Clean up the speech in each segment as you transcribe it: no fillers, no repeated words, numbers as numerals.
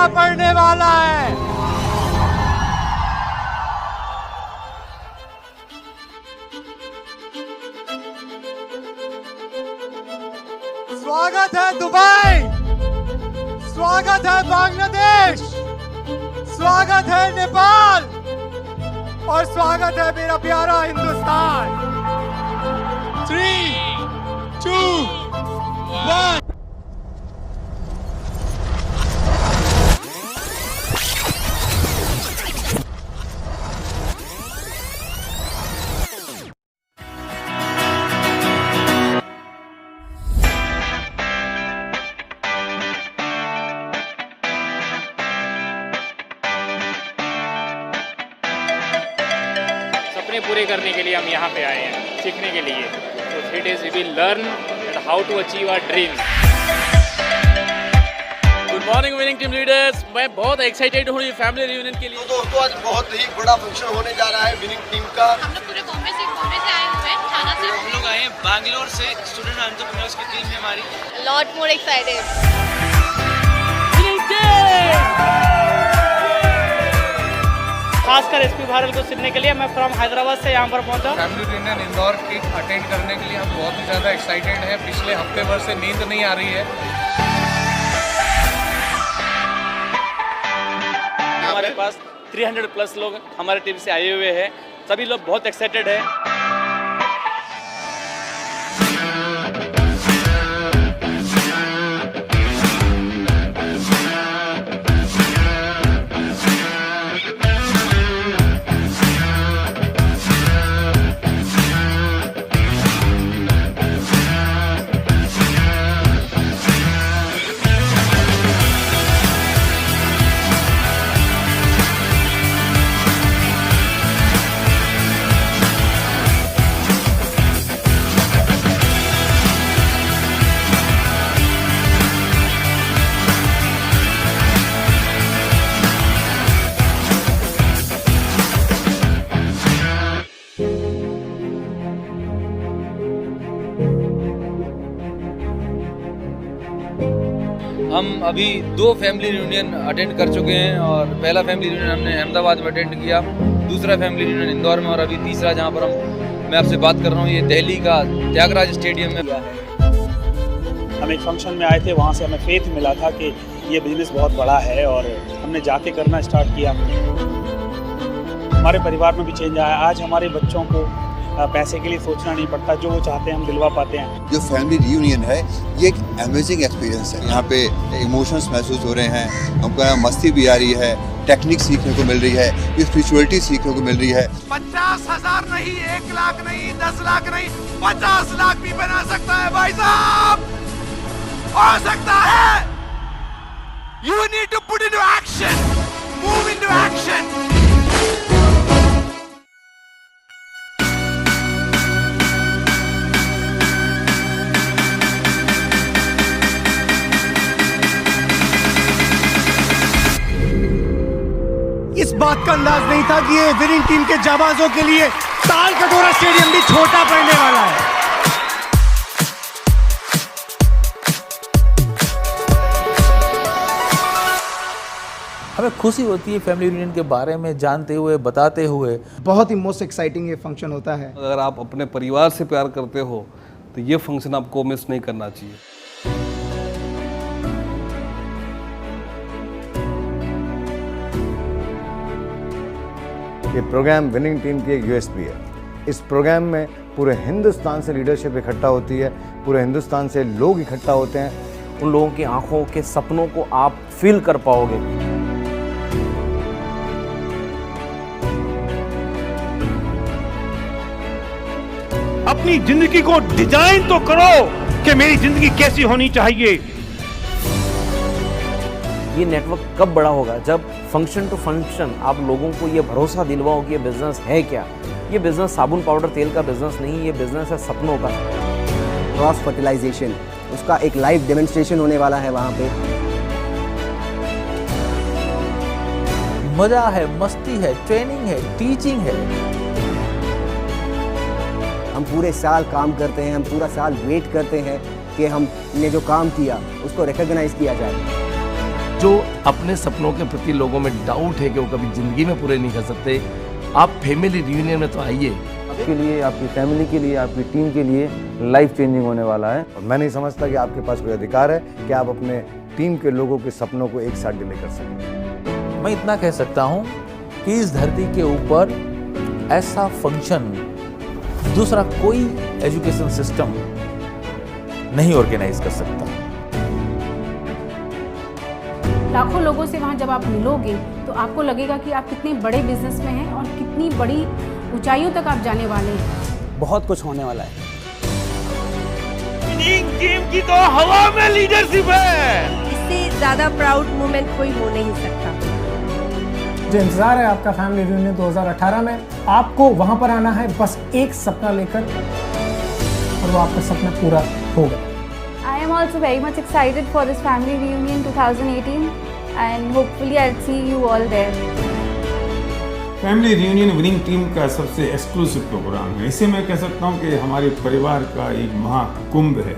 पड़ने वाला है। स्वागत है दुबई, स्वागत है बांग्लादेश, स्वागत है नेपाल और स्वागत है मेरा प्यारा हिंदुस्तान। 3, 2, 1। सपने पूरे करने के लिए हम यहाँ पे आए हैं, सीखने के लिए। तो 3 days we will learn how to achieve our dreams. Good morning winning team leaders, मैं बहुत एक्साइटेड हूँ ये फैमिली रियूनियन के लिए। तो दोस्तों आज बहुत ही बड़ा फंक्शन होने जा रहा है विनिंग टीम का। हम लोग पूरे बॉम्बे से आए हुए हैं, थाना से। हम लोग आए हैं बैंगलोर से, स्टूडेंट एंटरप्रेन्योर्स की टीम है हमारी। Lot more excited. खासकर एसपी भारत को सुनने के लिए मैं फ्रॉम हैदराबाद से यहाँ पर पहुँचा। फैमिली रियूनियन इंदौर की अटेंड करने के लिए हम बहुत ही ज़्यादा एक्साइटेड हैं। पिछले हफ्ते भर से नींद नहीं आ रही है। हमारे पास 300+ लोग हमारे टीम से आए हुए हैं, सभी लोग बहुत एक्साइटेड हैं। हम अभी 2 फैमिली रियूनियन अटेंड कर चुके हैं और पहला फैमिली रियूनियन हमने अहमदाबाद में अटेंड किया, दूसरा फैमिली रियूनियन इंदौर में और अभी तीसरा जहां पर मैं आपसे बात कर रहा हूं ये दिल्ली का त्यागराज स्टेडियम में। हम एक फंक्शन में आए थे, वहाँ से हमें फेथ मिला था कि ये बिजनेस बहुत बड़ा है और हमने जाके करना स्टार्ट किया। हमारे परिवार में भी चेंज आया। आज हमारे बच्चों को पैसे के लिए सोचना नहीं पड़ता, जो वो चाहते हैं हम दिलवा पाते हैं। जो फैमिली रियूनियन है ये एक अमेजिंग एक्सपीरियंस है। यहाँ पे इमोशंस महसूस हो रहे हैं, हमको यहाँ मस्ती भी आ रही है, टेक्निक सीखने को मिल रही है, स्पिरिचुअलिटी सीखने को मिल रही है। 50,000 नहीं, 1 लाख नहीं, 10 लाख नहीं, 50 लाख भी बना सकता है भाई साहब, हो सकता है। You need to put into action, move into action. इस बात का अंदाज नहीं था कि ये विनिंग टीम के जाबाजों के लिए ताल कटोरा स्टेडियम भी छोटा पड़ने वाला है। हमें खुशी होती है फैमिली यूनियन के बारे में जानते हुए, बताते हुए। बहुत ही मोस्ट एक्साइटिंग ये फंक्शन होता है। अगर आप अपने परिवार से प्यार करते हो तो ये फंक्शन आपको मिस नहीं करना चाहिए। ये प्रोग्राम विनिंग टीम की एक यूएसपी है। इस प्रोग्राम में पूरे हिंदुस्तान से लीडरशिप इकट्ठा होती है, पूरे हिंदुस्तान से लोग इकट्ठा होते हैं। उन लोगों की आंखों के सपनों को आप फील कर पाओगे। अपनी जिंदगी को डिजाइन तो करो कि मेरी जिंदगी कैसी होनी चाहिए। ये नेटवर्क कब बड़ा होगा? जब फंक्शन टू फंक्शन आप लोगों को ये भरोसा दिलवाओ कि ये बिजनेस है क्या। ये बिजनेस साबुन पाउडर तेल का बिजनेस नहीं, ये बिजनेस है सपनों का। क्रॉस फर्टिलाइजेशन, उसका एक लाइव डेमोन्स्ट्रेशन होने वाला है वहाँ पे। मजा है, मस्ती है, ट्रेनिंग है, टीचिंग है। हम पूरे साल काम करते हैं, हम पूरा साल वेट करते हैं कि हमने जो काम किया उसको रिकॉग्नाइज किया जाए। जो अपने सपनों के प्रति लोगों में डाउट है कि वो कभी ज़िंदगी में पूरे नहीं कर सकते, आप फैमिली रियूनियन में तो आइए। आपके लिए, आपकी फैमिली के लिए, आपकी टीम के लिए लाइफ चेंजिंग होने वाला है। और मैं नहीं समझता कि आपके पास कोई अधिकार है कि आप अपने टीम के लोगों के सपनों को एक साथ डिले कर सकें। मैं इतना कह सकता हूं कि इस धरती के ऊपर ऐसा फंक्शन दूसरा कोई एजुकेशन सिस्टम नहीं ऑर्गेनाइज कर सकता। लाखों लोगों से वहाँ जब आप मिलोगे तो आपको लगेगा कि आप कितने बड़े बिजनेस में हैं और कितनी बड़ी ऊंचाइयों तक आप जाने वाले हैं। बहुत कुछ होने वाला है। टीम की तो हवा में लीडरशिप है। इससे ज्यादा प्राउड मोमेंट कोई हो नहीं सकता। जो इंतजार है आपका फैमिली रियूनियन 2018 में, आपको वहां पर आना है बस एक सपना लेकर और वो आपका सपना पूरा होगा। I am also very much excited for this family reunion 2018 and hopefully I'll see you all there. Family reunion winning team का सबसे एक्सक्लूसिव प्रोग्राम है। इसे मैं कह सकता हूँ कि हमारे परिवार का एक महाकुंभ है।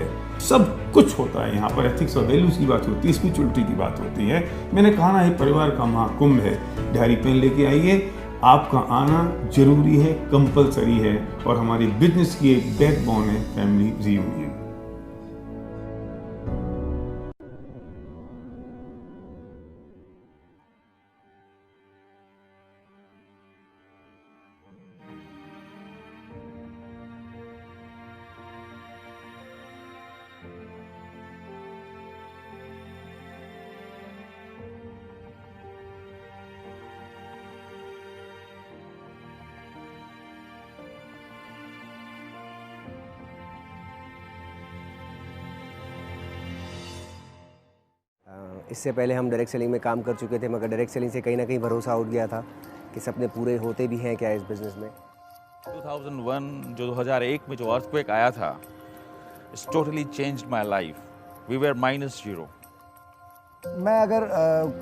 सब कुछ होता है यहाँ पर, एथिक्स और वैल्यूज की बात होती है, स्पिरिचुअलिटी की बात होती है। मैंने कहा ना, ये परिवार का महाकुंभ है। डायरी पेन लेके आइए, आपका आना जरूरी है, कंपलसरी है और हमारी बिजनेस की एक बैकबोन है फैमिली रियूनियन। इससे पहले हम डायरेक्ट सेलिंग में काम कर चुके थे, मगर डायरेक्ट सेलिंग से कहीं ना कहीं भरोसा उठ गया था कि सपने पूरे होते भी हैं क्या इस बिज़नेस में। 2001 जो 2001 में जो अर्थक्वेक आया था, it's totally changed my life. We were -0। मैं अगर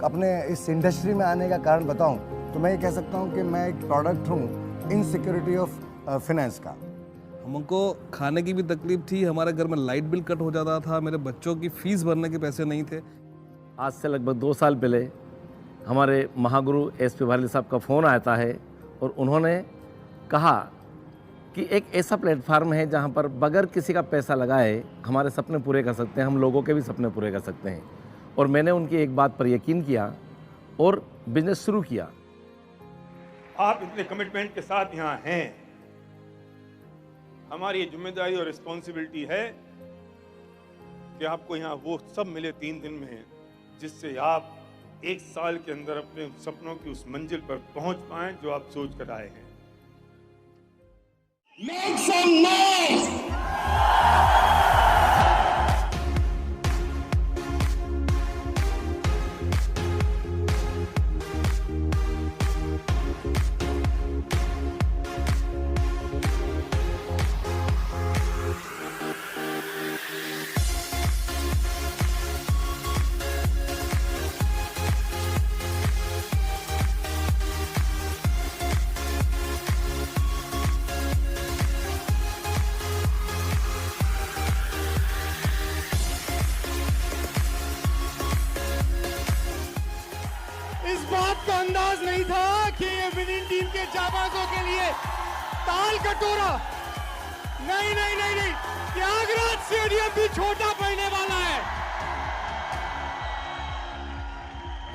अपने इस इंडस्ट्री में आने का कारण बताऊं तो मैं ये कह सकता हूं कि मैं एक प्रोडक्ट हूं इनसिक्योरिटी ऑफ फाइनेंस का। हमको खाने की भी तकलीफ थी, हमारे घर में लाइट बिल कट हो जाता था, मेरे बच्चों की फीस भरने के पैसे नहीं थे। आज से लगभग 2 साल पहले हमारे महागुरु SP भारती साहब का फ़ोन आता है और उन्होंने कहा कि एक ऐसा प्लेटफार्म है जहां पर बगैर किसी का पैसा लगाए हमारे सपने पूरे कर सकते हैं, हम लोगों के भी सपने पूरे कर सकते हैं। और मैंने उनकी एक बात पर यकीन किया और बिजनेस शुरू किया। आप इतने कमिटमेंट के साथ यहाँ हैं, हमारी ये जिम्मेदारी और रिस्पॉन्सिबिलिटी है कि आपको यहाँ वो सब मिले 3 दिन में जिससे आप 1 साल के अंदर अपने सपनों की उस मंजिल पर पहुंच पाएं जो आप सोच कर आए हैं। Make some noise! इस बात का अंदाज नहीं था कि ये विनिंग टीम के जाबाजों के लिए ताल कटोरा नहीं नहीं नहीं नहीं त्यागराज स्टेडियम भी छोटा पड़ने वाला है।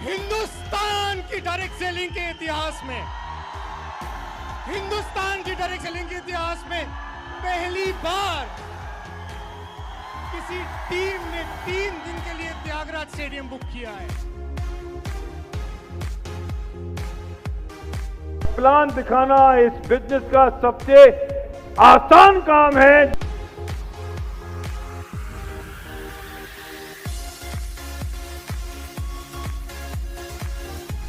हिंदुस्तान की डायरेक्ट सेलिंग के इतिहास में, हिंदुस्तान की डायरेक्ट सेलिंग के इतिहास में पहली बार किसी टीम ने 3 दिन के लिए त्यागराज स्टेडियम बुक किया है। प्लान दिखाना इस बिजनेस का सबसे आसान काम है।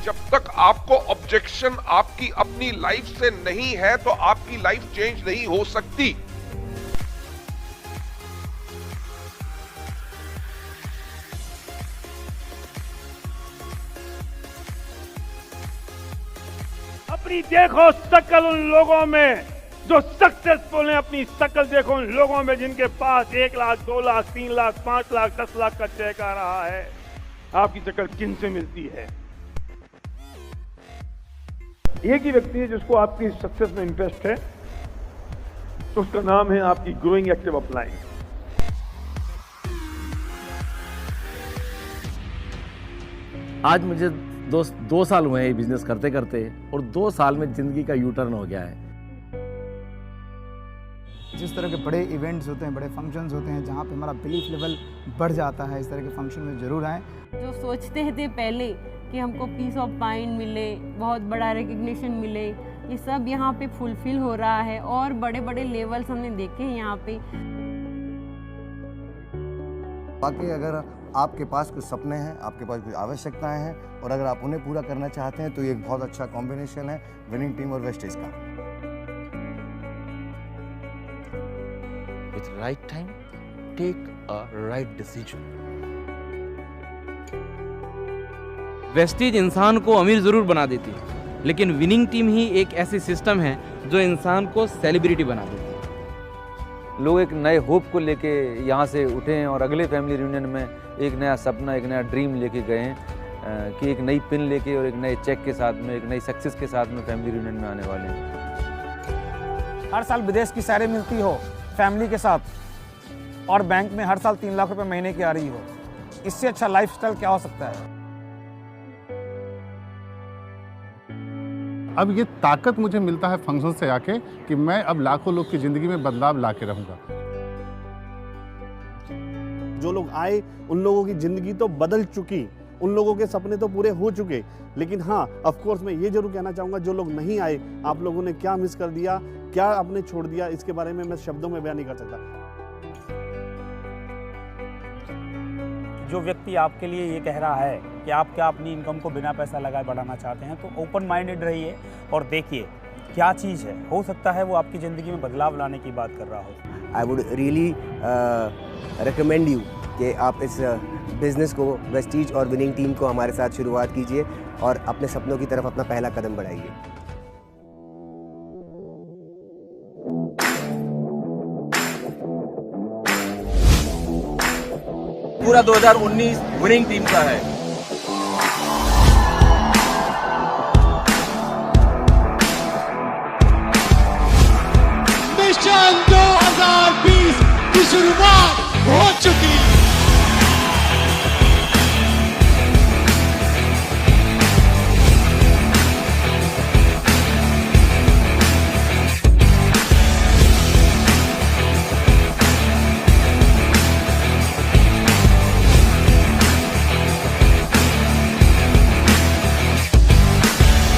जब तक आपको ऑब्जेक्शन आपकी अपनी लाइफ से नहीं है तो आपकी लाइफ चेंज नहीं हो सकती। अपनी देखो शक्ल उन लोगों में जो सक्सेसफुल हैं, अपनी शक्ल देखो उन लोगों में जिनके पास 1 लाख, 2 लाख, 3 लाख, 5 लाख, 10 लाख का चेक आ रहा है। आपकी शक्ल किन से मिलती है। एक ही व्यक्ति है जिसको आपकी सक्सेस में इंटरेस्ट है, तो उसका नाम है आपकी ग्रोइंग एक्टिव अपलाइन। आज मुझे 2 साल हुए हैं ये बिजनेस करते करते, और 2 साल में ज़िंदगी का यू टर्न हो गया है। जिस तरह के बड़े इवेंट्स होते हैं, बड़े फंक्शंस होते हैं, जहाँ पे हमारा बिलीफ लेवल बढ़ जाता है, इस तरह के फंक्शन में ज़रूर आएँ। जो सोचते थे पहले कि हमको पीस ऑफ माइंड मिले, बहुत बड़ा रिकग्निशन मिले, ये सब यहाँ पे फुलफिल हो रहा है और बड़े बड़े लेवल्स हमने देखे हैं यहाँ पे। बाकी अगर आपके पास कुछ सपने हैं, आपके पास कुछ आवश्यकताएं हैं, और अगर आप उन्हें पूरा करना चाहते हैं, तो ये एक बहुत अच्छा कॉम्बिनेशन है विनिंग टीम और वेस्टेज का। With right time, take a right decision. Wastage इंसान को अमीर ज़रूर बना देती है, लेकिन विनिंग टीम ही एक ऐसी सिस्टम है जो इंसान को सेलिब्रिटी बना देती है। लोग एक नए होप को लेके यहाँ से उठे हैं और अगले फैमिली रियूनियन में एक नया सपना, एक नया ड्रीम लेके गए हैं कि एक नई पिन लेके और एक नए चेक के साथ में, एक नई सक्सेस के साथ में फैमिली रियूनियन में आने वाले हैं। हर साल विदेश की सैरें मिलती हो फैमिली के साथ, और बैंक में हर साल 3 लाख रुपए महीने की आ रही हो, इससे अच्छा लाइफस्टाइल क्या हो सकता है। अब ये ताकत मुझे मिलता है फंक्शन से आके कि मैं अब लाखों लोग की जिंदगी में बदलाव ला के रहूंगा। जो लोग आए उन लोगों की जिंदगी तो बदल चुकी, उन लोगों के सपने तो पूरे हो चुके, लेकिन हाँ ऑफ कोर्स मैं ये जरूर कहना चाहूँगा, जो लोग नहीं आए, आप लोगों ने क्या मिस कर दिया, क्या आपने छोड़ दिया, इसके बारे में मैं शब्दों में बयान नहीं कर सकता। जो व्यक्ति आपके लिए ये कह रहा है कि आप क्या अपनी इनकम को बिना पैसा लगाए बढ़ाना चाहते हैं, तो ओपन माइंडेड रहिए और देखिए क्या चीज़ है, हो सकता है वो आपकी ज़िंदगी में बदलाव लाने की बात कर रहा हो। I would really recommend you कि आप इस बिज़नेस को, वेस्टीज और विनिंग टीम को हमारे साथ शुरुआत कीजिए और अपने सपनों की तरफ अपना पहला कदम बढ़ाइए। पूरा 2019 विनिंग टीम का है। मिशन 2020 की शुरुआत हो चुकी।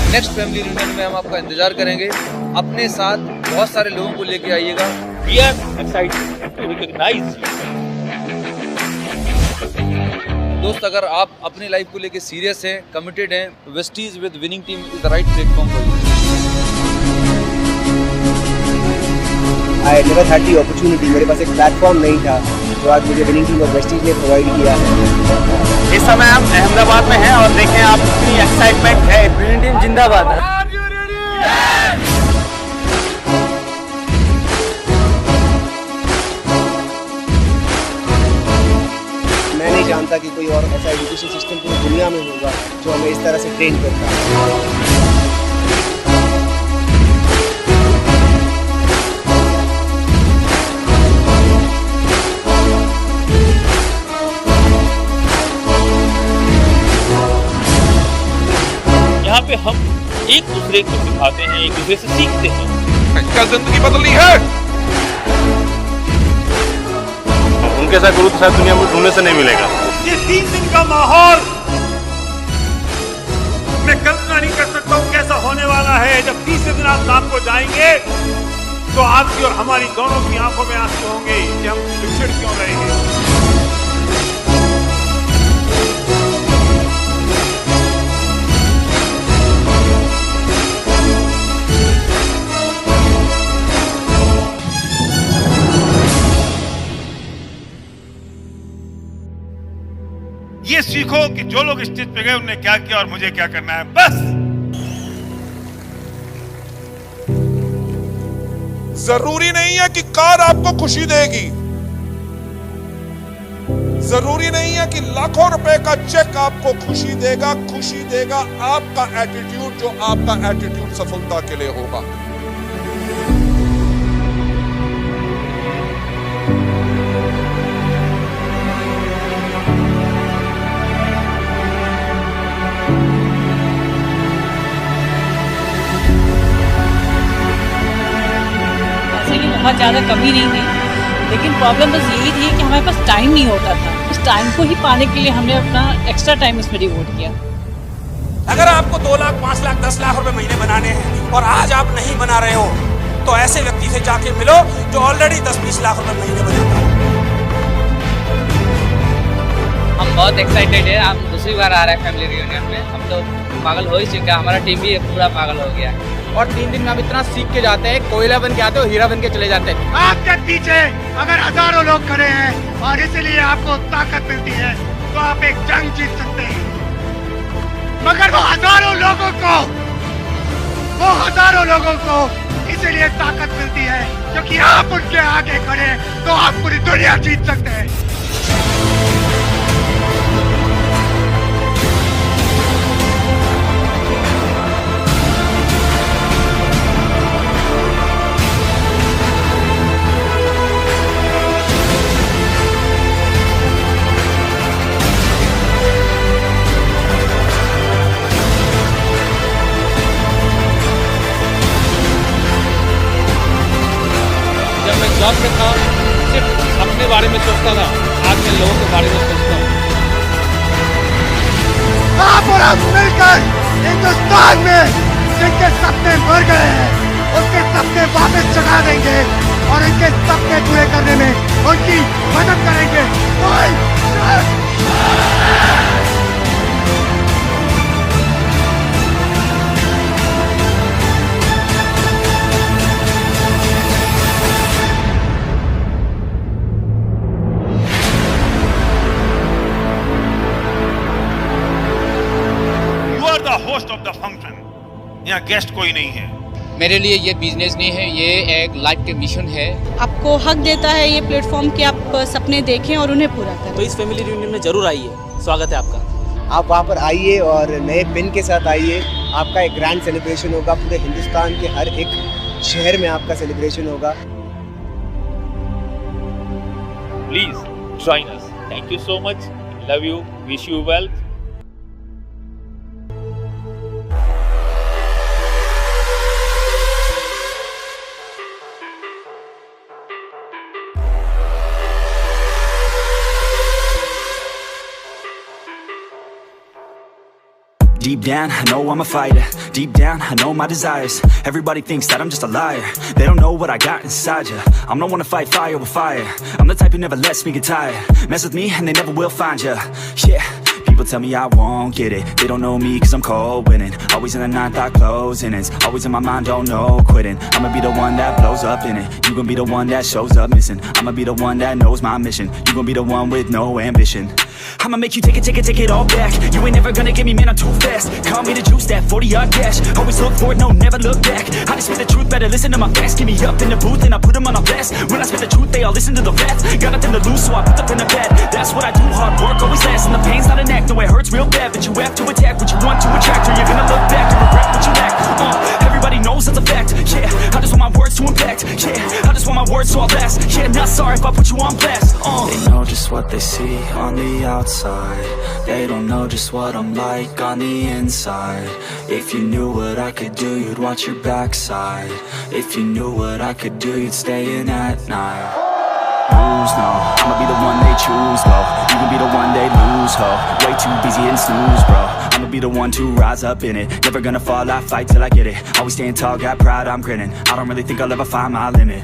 नेक्स्ट फैमिली रियूनियन में हम आपका इंतजार करेंगे। अपने साथ बहुत सारे लोगों को लेके आइएगा। We are excited to recognize you. दोस्त, अगर आप अपनी लाइफ को लेके सीरियस हैं, कमिटेड हैं, Vestige with winning team is the right platform for you. I never had the opportunity, मेरे पास एक प्लेटफॉर्म नहीं था जो आज मुझे विनिंग टीम और वेस्टीज ने प्रोवाइड किया है। इस समय हम अहमदाबाद में हैं और देखें आप कितनी एक्साइटमेंट है। विनिंग टीम जिंदाबाद। मैं नहीं जानता कि कोई और ऐसा एजुकेशन सिस्टम पूरी दुनिया में होगा जो हमें इस तरह से ट्रेन करता है। यहाँ पे हम एक दूसरे को सिखाते हैं, एक दूसरे से सीखते हैं। क्या जिंदगी बदली है? उनके साथ गुरु के साथ दुनिया में ढूंढने से नहीं मिलेगा। ये 3 दिन का माहौल मैं कल्पना नहीं कर सकता हूँ कैसा होने वाला है। जब 30 दिन आप शाम को जाएंगे तो आपकी और हमारी दोनों की आंखों में आंसू होंगे कि हम बिछड़ क्यों रहेंगे। ये सीखो कि जो लोग स्टेज पे गए उन्होंने क्या किया और मुझे क्या करना है, बस। जरूरी नहीं है कि कार आपको खुशी देगी, जरूरी नहीं है कि लाखों रुपए का चेक आपको खुशी देगा आपका एटीट्यूड, जो आपका एटीट्यूड सफलता के लिए होगा। बहुत ज़्यादा कमी नहीं थी, लेकिन प्रॉब्लम बस यही थी कि हमारे पास टाइम नहीं होता था। उस टाइम को ही पाने के लिए हमने अपना एक्स्ट्रा टाइम इसमें डिवोट किया। अगर आपको 2 लाख, 5 लाख, 10 लाख रुपए महीने बनाने हैं और आज आप नहीं बना रहे हो, तो ऐसे व्यक्ति से जाके मिलो जो ऑलरेडी 10-20 लाख रुपए महीने बनाता है। हम बहुत एक्साइटेड है, हम दूसरी बार आ रहे हैं फैमिली रियूनियन में। हम तो पागल हो ही चुका है, हमारा टीम भी पूरा पागल हो गया है। और 3 दिन में हम इतना सीख के जाते हैं, कोयला बन के आते हो, हीरा बन के चले जाते हैं। आपके पीछे अगर हजारों लोग खड़े हैं और इसलिए आपको ताकत मिलती है, तो आप एक जंग जीत सकते हैं। मगर वो हजारों लोगों को इसलिए ताकत मिलती है क्योंकि आप उनके आगे खड़े, तो आप पूरी दुनिया जीत सकते हैं। जब मैं जॉब में था सिर्फ अपने बारे में सोचता था, आज मैं लोगों के बारे में सोचता हूँ। आप और हम मिलकर हिंदुस्तान में जिनके सपने मर गए हैं, उनके सपने वापस जगा देंगे और उनके सपने पूरे करने में उनकी मदद करेंगे। होस्ट ऑफ द फंक्शन, यहाँ गेस्ट कोई नहीं है। मेरे लिए ये बिजनेस नहीं है, ये एक लाइफ के मिशन है। आपको हक देता है ये प्लेटफॉर्म कि आप सपने देखें और उन्हें पूरा करें। तो इस फैमिली रियूनियन में जरूर आइए, स्वागत है आपका। आप वहाँ पर आइए और नए पिन के साथ आइए। आपका एक ग्रैंड सेलिब्रेशन होगा, पूरे हिंदुस्तान के हर एक शहर में आपका सेलिब्रेशन होगा। Please join us. Thank you so much, love you, wish you well. Deep down, I know I'm a fighter. Deep down, I know my desires. Everybody thinks that I'm just a liar. They don't know what I got inside ya. I'm not one to fight fire with fire. I'm the type who never lets me get tired. Mess with me and they never will find ya. Yeah. People tell me I won't get it. They don't know me cause I'm cold winning. Always in the ninth, I closing. It's always in my mind, don't know quitting. I'ma be the one that blows up in it. You gon' be the one that shows up missing. I'ma be the one that knows my mission. You gon' be the one with no ambition. I'ma make you take it all back. You ain't never gonna get me, man, I'm too fast. Call me the juice, that 40-yard dash. Always look forward, no, never look back. I just spit the truth, better listen to my facts. Get me up in the booth and I put them on a blast. When I spit the truth, they all listen to the facts. Got nothing to lose, so I put up in the bed. That's what I do, hard work always lasts. And the pain's not an act, no, it hurts real bad. But you have to attack what you want to attract, or you're gonna look back and regret what you lack. Everybody knows that's a fact, yeah. I just want my words to impact, yeah. I just want my words to all last, yeah. Not sorry if I put you on blast. They know just what they see on the outside. They don't know just what I'm like on the inside. If you knew what I could do, you'd watch your backside. If you knew what I could do, you'd stay in at night. Lose, no, I'ma be the one they choose, no. You can be the one they lose, ho. Way too busy and snooze, bro. I'ma be the one to rise up in it. Never gonna fall, I fight till I get it. Always staying tall, got pride, I'm grinning. I don't really think I'll ever find my limit.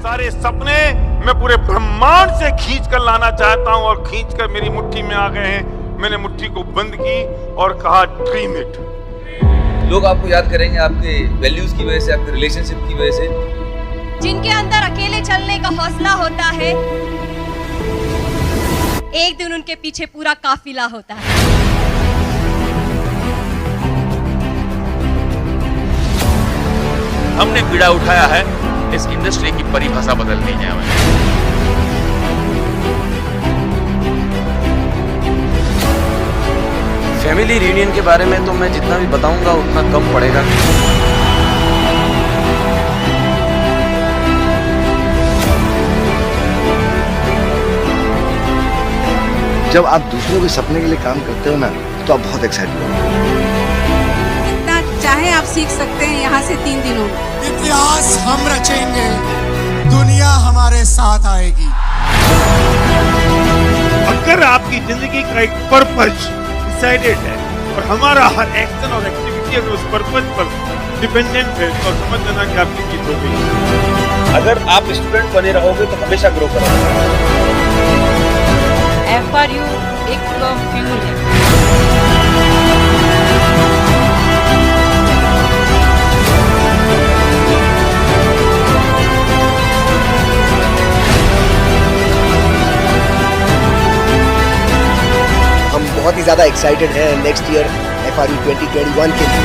सारे सपने मैं पूरे ब्रह्मांड ब्रह्मांड से खींच कर लाना चाहता हूं और खींच कर मेरी मुट्ठी में आ गए हैं। मैंने मुट्ठी को बंद की और कहा ड्रीम इट। लोग आपको याद करेंगे आपके वैल्यूज की वजह से, आपके रिलेशनशिप की वजह से। जिनके अंदर अकेले चलने का हौसला होता है, एक दिन उनके पीछे पूरा काफिला होता है। हमने बीड़ा उठाया है, इस इंडस्ट्री की परिभाषा बदलनी है हमें। फैमिली रियूनियन के बारे में तो मैं जितना भी बताऊंगा उतना कम पड़ेगा। जब आप दूसरों के सपने के लिए काम करते हो ना, तो आप बहुत एक्साइटेड हो। जितना चाहे आप सीख सकते हैं यहाँ से 3 दिनों में। इतिहास हम रचेंगे, दुनिया हमारे साथ आएगी। अगर आपकी जिंदगी का एक पर्पस डिसाइडेड है और हमारा हर एक्शन और एक्टिविटी अगर उस पर्पस पर डिपेंडेंट है, तो समझ लेना कि आपकी जीत हो गई। अगर आप स्टूडेंट बने रहोगे तो हमेशा ग्रो करोगे। FRU एक फ्यूल है। हम बहुत ही ज़्यादा एक्साइटेड हैं नेक्स्ट ईयर FRU 2021 के लिए।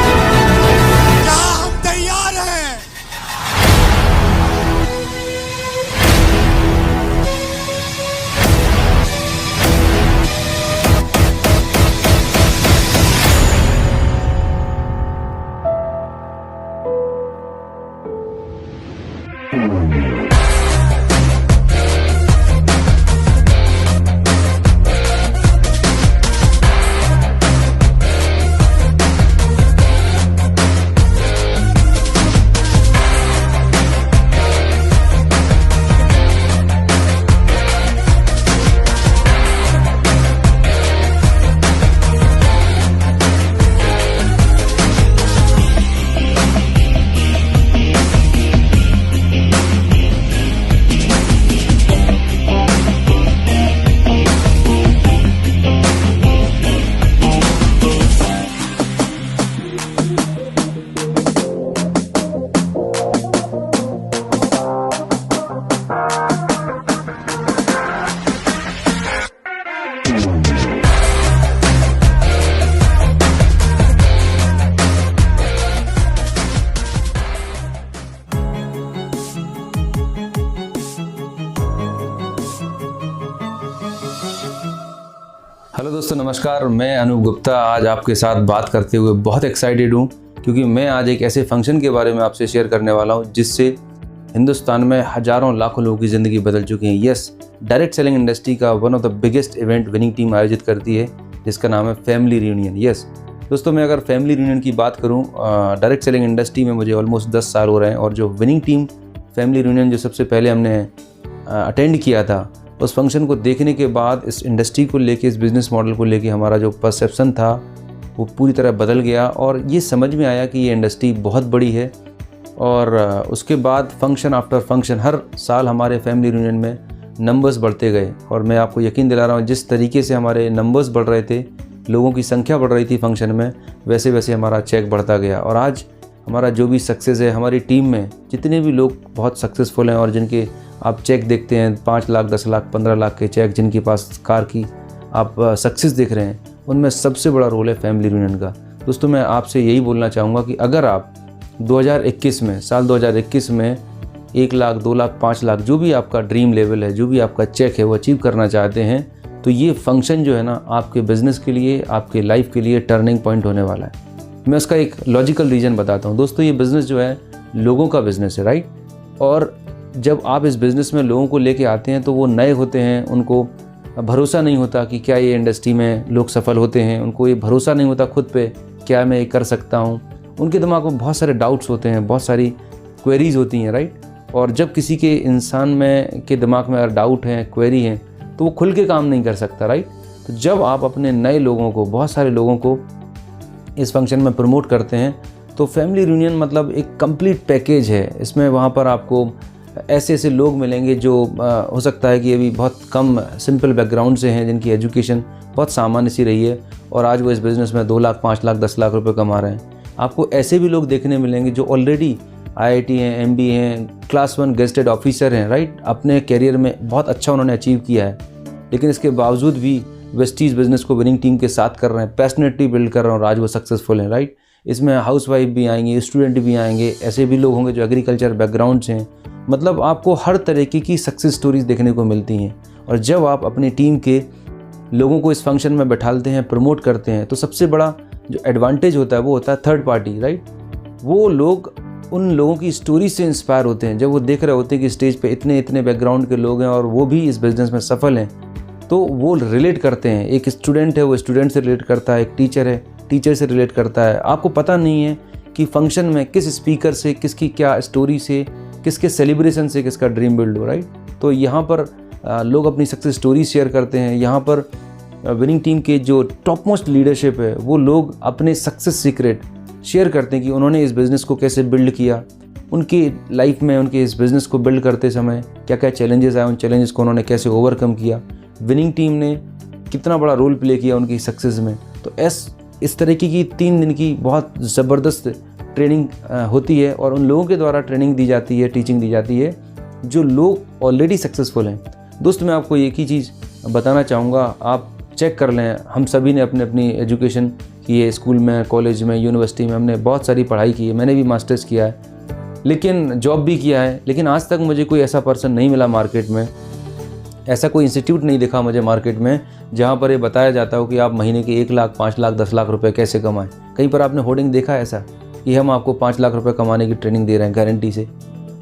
क्या हम तैयार हैं? हेलो दोस्तों, नमस्कार। मैं अनूप गुप्ता आज आपके साथ बात करते हुए बहुत एक्साइटेड हूँ, क्योंकि मैं आज एक ऐसे फंक्शन के बारे में आपसे शेयर करने वाला हूँ जिससे हिंदुस्तान में हज़ारों लाखों लोगों की ज़िंदगी बदल चुकी है। यस, डायरेक्ट सेलिंग इंडस्ट्री का one of the biggest event winning team आयोजित करती है, जिसका नाम है फैमिली रियूनियन। यस दोस्तों, मैं अगर फैमिली रियूनियन की बात करूँ, डायरेक्ट सेलिंग इंडस्ट्री में मुझे ऑलमोस्ट 10 साल हो रहे हैं, और जो विनिंग टीम फैमिली रियूनियन जो सबसे पहले हमने अटेंड किया था, उस फंक्शन को देखने के बाद इस इंडस्ट्री को लेके, इस बिज़नेस मॉडल को लेके हमारा जो परसेप्शन था वो पूरी तरह बदल गया, और ये समझ में आया कि ये इंडस्ट्री बहुत बड़ी है। और उसके बाद फंक्शन आफ्टर फंक्शन हर साल हमारे फैमिली रियूनियन में नंबर्स बढ़ते गए, और मैं आपको यकीन दिला रहा हूँ जिस तरीके से हमारे नंबर्स बढ़ रहे थे, लोगों की संख्या बढ़ रही थी फंक्शन में, वैसे वैसे हमारा चेक बढ़ता गया। और आज हमारा जो भी सक्सेस है, हमारी टीम में जितने भी लोग बहुत सक्सेसफुल हैं और जिनके आप चेक देखते हैं 5 लाख, 10 लाख, 15 लाख के चेक, जिनके पास कार की आप सक्सेस देख रहे हैं, उनमें सबसे बड़ा रोल है फैमिली रियूनियन का। दोस्तों, मैं आपसे यही बोलना चाहूँगा कि अगर आप 2021 में, साल 2021 में 1 लाख, 2 लाख, 5 लाख, जो भी आपका ड्रीम लेवल है, जो भी आपका चेक है, वो अचीव करना चाहते हैं, तो ये फंक्शन जो है ना, आपके बिज़नेस के लिए, आपके लाइफ के लिए टर्निंग पॉइंट होने वाला है। मैं उसका एक लॉजिकल रीज़न बताता हूँ। दोस्तों, ये बिज़नेस जो है लोगों का बिज़नेस है, राइट? और जब आप इस बिज़नेस में लोगों को लेके आते हैं तो वो नए होते हैं, उनको भरोसा नहीं होता कि क्या ये इंडस्ट्री में लोग सफल होते हैं, उनको ये भरोसा नहीं होता खुद पे, क्या मैं ये कर सकता हूँ। उनके दिमाग में बहुत सारे डाउट्स होते हैं, बहुत सारी क्वेरीज होती हैं, राइट? और जब किसी के इंसान में के दिमाग में अगर डाउट है, क्वेरी है, तो वो खुल के काम नहीं कर सकता, राइट? तो जब आप अपने नए लोगों को, बहुत सारे लोगों को इस फंक्शन में प्रमोट करते हैं, तो फैमिली रियूनियन मतलब एक कंप्लीट पैकेज है। इसमें वहाँ पर आपको ऐसे ऐसे लोग मिलेंगे जो हो सकता है कि अभी बहुत कम सिंपल बैकग्राउंड से हैं, जिनकी एजुकेशन बहुत सामान्य सी रही है और आज वो इस बिज़नेस में 2 लाख 5 लाख 10 लाख रुपए कमा रहे हैं। आपको ऐसे भी लोग देखने मिलेंगे जो ऑलरेडी IIT हैं, MBA हैं, क्लास 1 गेजेटेड ऑफिसर हैं, राइट। अपने करियर में बहुत अच्छा उन्होंने अचीव किया है, लेकिन इसके बावजूद भी वेस्टीज बिजनेस को विनिंग टीम के साथ कर रहे हैं, पैशनेटली बिल्ड कर रहे हैं और आज वो सक्सेसफुल हैं, राइट। इसमें हाउसवाइफ भी आएंगे, स्टूडेंट भी आएंगे, ऐसे भी लोग होंगे जो एग्रीकल्चर बैकग्राउंड से हैं। मतलब आपको हर तरीके की सक्सेस स्टोरीज देखने को मिलती हैं। और जब आप अपनी टीम के लोगों को इस फंक्शन में बैठालते हैं, प्रमोट करते हैं, तो सबसे बड़ा जो एडवांटेज होता है वो होता है थर्ड पार्टी, राइट। वो लोग उन लोगों की स्टोरी से इंस्पायर होते हैं। जब वो देख रहे होते हैं कि स्टेज पे इतने इतने बैकग्राउंड के लोग हैं और वो भी इस बिज़नेस में सफल हैं, तो वो रिलेट करते हैं। एक स्टूडेंट है, वो स्टूडेंट से रिलेट करता है, एक टीचर है, टीचर से रिलेट करता है। आपको पता नहीं है कि फंक्शन में किस स्पीकर से, किसकी क्या स्टोरी से, किसके सेलिब्रेशन से किसका ड्रीम बिल्ड हो, राइट। तो यहाँ पर लोग अपनी सक्सेस स्टोरी शेयर करते हैं। यहाँ पर विनिंग टीम के जो टॉप मोस्ट लीडरशिप है, वो लोग अपने सक्सेस सीक्रेट शेयर करते हैं कि उन्होंने इस बिज़नेस को कैसे बिल्ड किया, उनकी लाइफ में उनके इस बिज़नेस को बिल्ड करते समय क्या क्या चैलेंजेस आए, उन चैलेंजेस को उन्होंने कैसे ओवरकम किया, विनिंग टीम ने कितना बड़ा रोल प्ले किया उनकी सक्सेस में। तो इस तरीके की 3 दिन की बहुत ज़बरदस्त ट्रेनिंग होती है और उन लोगों के द्वारा ट्रेनिंग दी जाती है, टीचिंग दी जाती है जो लोग ऑलरेडी सक्सेसफुल हैं। दोस्त, मैं आपको एक ही चीज़ बताना चाहूँगा, आप चेक कर लें। हम सभी ने अपनी एजुकेशन की है, स्कूल में, कॉलेज में, यूनिवर्सिटी में, हमने बहुत सारी पढ़ाई की है। मैंने भी मास्टर्स किया है, लेकिन जॉब भी किया है, लेकिन आज तक मुझे कोई ऐसा पर्सन नहीं मिला मार्केट में, ऐसा कोई इंस्टीट्यूट नहीं दिखा मुझे मार्केट में जहाँ पर ये बताया जाता हो कि आप महीने के 1 लाख 5 लाख 10 लाख रुपए कैसे कमाएं। कहीं पर आपने होर्डिंग देखा है ऐसा कि हम आपको 5 लाख रुपए कमाने की ट्रेनिंग दे रहे हैं गारंटी से?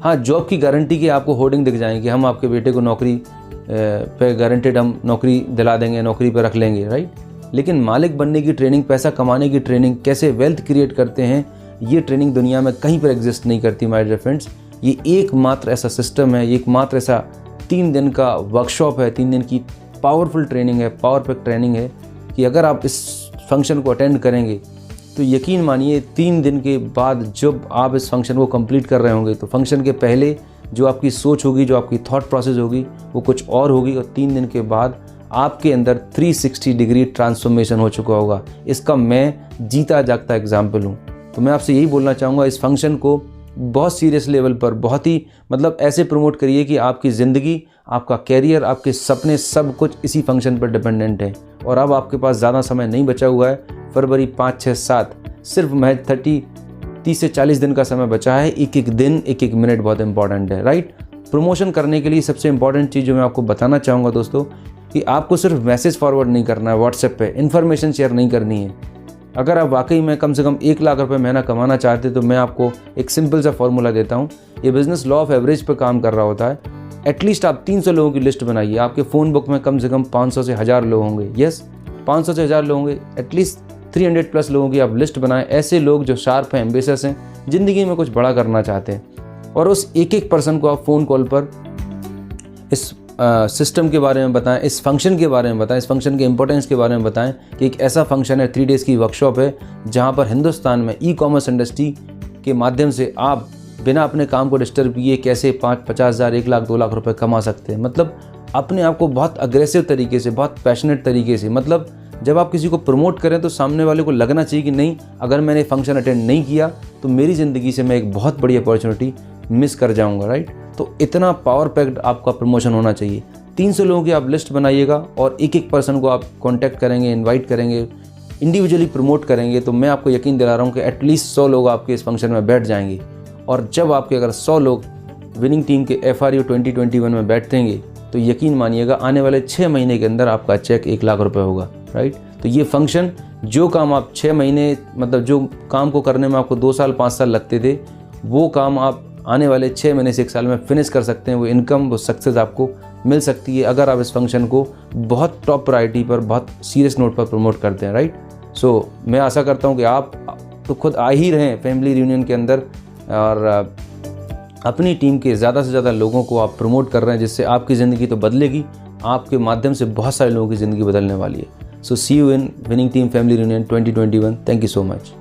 हाँ, जॉब की गारंटी की आपको होर्डिंग दिख जाएंगे, हम आपके बेटे को नौकरी पे गारंटेड हम नौकरी दिला देंगे, नौकरी पे रख लेंगे, राइट। लेकिन मालिक बनने की ट्रेनिंग, पैसा कमाने की ट्रेनिंग, कैसे वेल्थ क्रिएट करते हैं, ये ट्रेनिंग दुनिया में कहीं पर एग्जिस्ट नहीं करती माय डियर फ्रेंड्स। ये एकमात्र ऐसा सिस्टम है, एकमात्र ऐसा 3 दिन का वर्कशॉप है, 3 दिन की पावरफुल ट्रेनिंग है, पावर पैक ट्रेनिंग है कि अगर आप इस फंक्शन को अटेंड करेंगे तो यकीन मानिए 3 दिन के बाद जब आप इस फंक्शन को कंप्लीट कर रहे होंगे तो फंक्शन के पहले जो आपकी सोच होगी, जो आपकी थॉट प्रोसेस होगी, वो कुछ और होगी और 3 दिन के बाद आपके अंदर 360 डिग्री ट्रांसफॉर्मेशन हो चुका होगा। इसका मैं जीता जागता एग्जाम्पल हूँ। तो मैं आपसे यही बोलना चाहूँगा, इस फंक्शन को बहुत सीरियस लेवल पर, बहुत ही मतलब ऐसे प्रमोट करिए कि आपकी ज़िंदगी, आपका कैरियर, आपके सपने सब कुछ इसी फंक्शन पर डिपेंडेंट है। और अब आपके पास ज़्यादा समय नहीं बचा हुआ है, फरवरी 5, 6, 7 सिर्फ महज 30 से 40 दिन का समय बचा है। एक एक दिन, एक एक मिनट बहुत इंपॉर्टेंट है, राइट। प्रमोशन करने के लिए सबसे इंपॉर्टेंट चीज़ जो मैं आपको बताना चाहूँगा दोस्तों, कि आपको सिर्फ मैसेज फॉरवर्ड नहीं करना है व्हाट्सएप पे, इन्फॉर्मेशन शेयर नहीं करनी है। अगर आप वाकई में कम से कम 1 लाख रुपए महीना कमाना चाहते तो मैं आपको एक सिंपल सा फॉर्मूला देता हूँ। ये बिज़नेस लॉ ऑफ एवरेज पर काम कर रहा होता है। एटलीस्ट आप 300 लोगों की लिस्ट बनाइए। आपके फ़ोन बुक में कम से कम 500 से 1000 लोग होंगे। यस, 500 से 1000 लोग होंगे। एटलीस्ट 300 प्लस लोगों की आप लिस्ट बनाएं, ऐसे लोग जो शार्प हैं, एम्बिशियस हैं, ज़िंदगी में कुछ बड़ा करना चाहते हैं। और उस एक पर्सन को आप फ़ोन कॉल पर इस सिस्टम के बारे में बताएं, इस फंक्शन के बारे में बताएं, इस फंक्शन के इंपॉर्टेंस के बारे में बताएं कि एक ऐसा फंक्शन है, 3 डेज़ की वर्कशॉप है, जहां पर हिंदुस्तान में ई-कॉमर्स इंडस्ट्री के माध्यम से आप बिना अपने काम को डिस्टर्ब किए कैसे 50,000, 1 लाख, 2 लाख रुपए कमा सकते हैं। मतलब अपने आप को बहुत अग्रेसिव तरीके से, बहुत पैशनेट तरीके से, मतलब जब आप किसी को प्रमोट करें तो सामने वाले को लगना चाहिए कि नहीं, अगर मैंने फंक्शन अटेंड नहीं किया तो मेरी ज़िंदगी से मैं एक बहुत बड़ी अपॉर्चुनिटी मिस कर जाऊँगा, राइट। तो इतना पावर पैक्ड आपका प्रमोशन होना चाहिए। 300 लोगों की आप लिस्ट बनाइएगा और एक पर्सन को आप कांटेक्ट करेंगे, इनवाइट करेंगे, इंडिविजुअली प्रमोट करेंगे, तो मैं आपको यकीन दिला रहा हूँ कि एटलीस्ट 100 लोग आपके इस फंक्शन में बैठ जाएंगे। और जब आपके अगर 100 लोग विनिंग टीम के FRU 2021 में बैठेंगे तो यकीन मानिएगा आने वाले 6 महीने के अंदर आपका चेक 1 लाख रुपये होगा, राइट। तो ये फंक्शन, जो काम आप 6 महीने, मतलब जो काम को करने में आपको 2 साल 5 साल लगते थे, वो काम आप आने वाले 6 महीने से 1 साल में फिनिश कर सकते हैं। वो इनकम, वो सक्सेस आपको मिल सकती है अगर आप इस फंक्शन को बहुत टॉप प्रायोरिटी पर, बहुत सीरियस नोट पर प्रमोट करते हैं, राइट। सो मैं आशा करता हूँ कि आप तो खुद आ ही रहे हैं फैमिली रियूनियन के अंदर और अपनी टीम के ज़्यादा से ज़्यादा लोगों को आप प्रमोट कर रहे हैं, जिससे आपकी ज़िंदगी तो बदलेगी, आपके माध्यम से बहुत सारे लोगों की ज़िंदगी बदलने वाली है। So see you in winning team family reunion 2021। Thank you so much.